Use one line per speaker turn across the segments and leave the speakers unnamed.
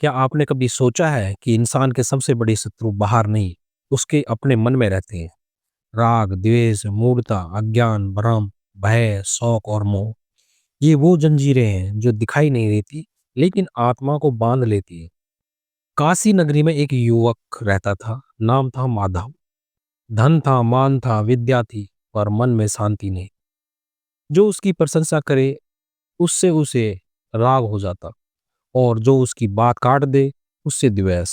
क्या आपने कभी सोचा है कि इंसान के सबसे बड़े शत्रु बाहर नहीं, उसके अपने मन में रहते हैं? राग, द्वेष, मूढ़ता, अज्ञान, भ्रम, भय, शौक और मोह। ये वो जंजीरें हैं जो दिखाई नहीं देती, लेकिन आत्मा को बांध लेती है। काशी नगरी में एक युवक रहता था, नाम था माधव। धन था, मान था, विद्या थी, पर मन में शांति नहीं। जो उसकी प्रशंसा करे, उससे उसे राग हो जाता, और जो उसकी बात काट दे, उससे द्वेष।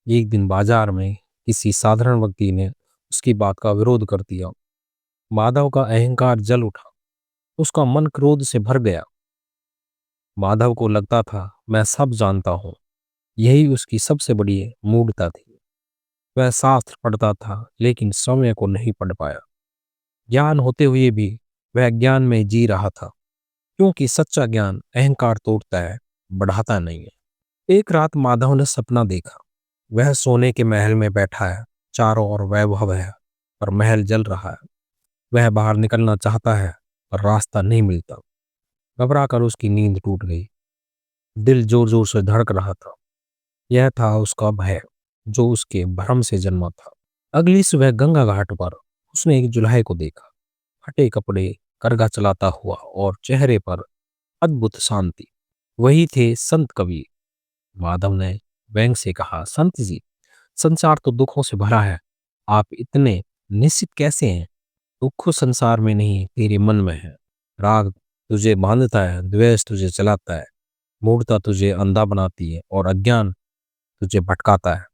एक दिन बाजार में किसी साधारण व्यक्ति ने उसकी बात का विरोध कर दिया। माधव का अहंकार जल उठा, उसका मन क्रोध से भर गया। माधव को लगता था, मैं सब जानता हूँ। यही उसकी सबसे बड़ी मूढ़ता थी। वह शास्त्र पढ़ता था, लेकिन समय को नहीं पढ़ पाया। ज्ञान होते हुए भी वह ज्ञान में जी रहा था, क्योंकि सच्चा ज्ञान अहंकार तोड़ता है, बढ़ाता नहीं है। एक रात माधव ने सपना देखा। वह सोने के महल में बैठा है, चारों ओर वैभव है, पर महल जल रहा है। वह बाहर निकलना चाहता है, पर रास्ता नहीं मिलता। घबरा कर उसकी नींद टूट गई। दिल जोर जोर से धड़क रहा था। यह था उसका भय, जो उसके भ्रम से जन्मा था। अगली सुबह गंगा घाट पर उसने एक जुल्हे को देखा, फटे कपड़े, करगा चलाता हुआ, और चेहरे पर अद्भुत शांति। वही थे संत कबीर। माधव ने व्यंग से कहा, संत जी, संसार तो दुखों से भरा है, आप इतने निश्चित कैसे हैं? दुख संसार में नहीं, तेरे मन में है। राग तुझे बांधता है, द्वेष तुझे चलाता है, मूढ़ता तुझे अंधा बनाती है, और अज्ञान तुझे भटकाता है।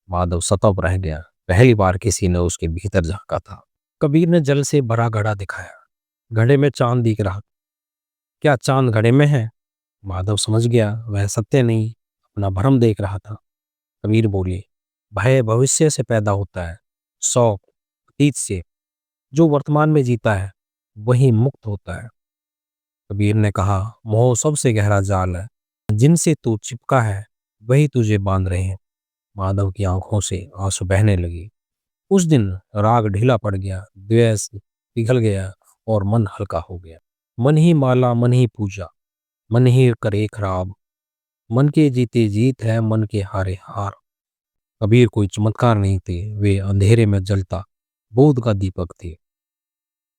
माधव सतर्क रह गया। पहली बार किसी ने उसके भीतर झांका था। कबीर ने जल से भरा घड़ा दिखाया। घड़े में चांद दिख रहा। क्या चांद घड़े में है? माधव समझ गया, वह सत्य नहीं, अपना भ्रम देख रहा था। कबीर बोले, भय भविष्य से पैदा होता है, शौक अतीत से। जो वर्तमान में जीता है, वही मुक्त होता है। कबीर ने कहा, मोह सबसे गहरा जाल है, जिनसे तू चिपका है, वही तुझे बांध रहे हैं। माधव की आंखों से आंसू बहने लगी। उस दिन राग ढीला पड़ गया, द्वेष पिघल गया, और मन हल्का हो गया। मन ही माला, मन ही पूजा, मन ही करे खराब। मन के जीते जीत है, मन के हारे हार। कबीर कोई चमत्कार नहीं थे, वे अंधेरे में जलता बोध का दीपक थे।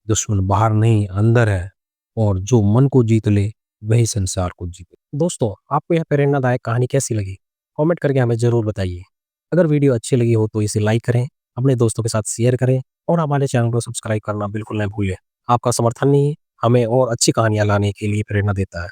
दुश्मन बाहर नहीं, अंदर है, और जो मन को जीत ले, वही संसार को जीते। दोस्तों, आपको यह प्रेरणादायक कहानी कैसी लगी? कमेंट करके हमें जरूर बताइए। अगर वीडियो अच्छी लगी हो तो इसे लाइक करें, अपने दोस्तों के साथ शेयर करें, और हमारे चैनल को सब्सक्राइब करना बिल्कुल न भूलें। आपका समर्थन ही हमें और अच्छी कहानियां लाने के लिए प्रेरणा देता है।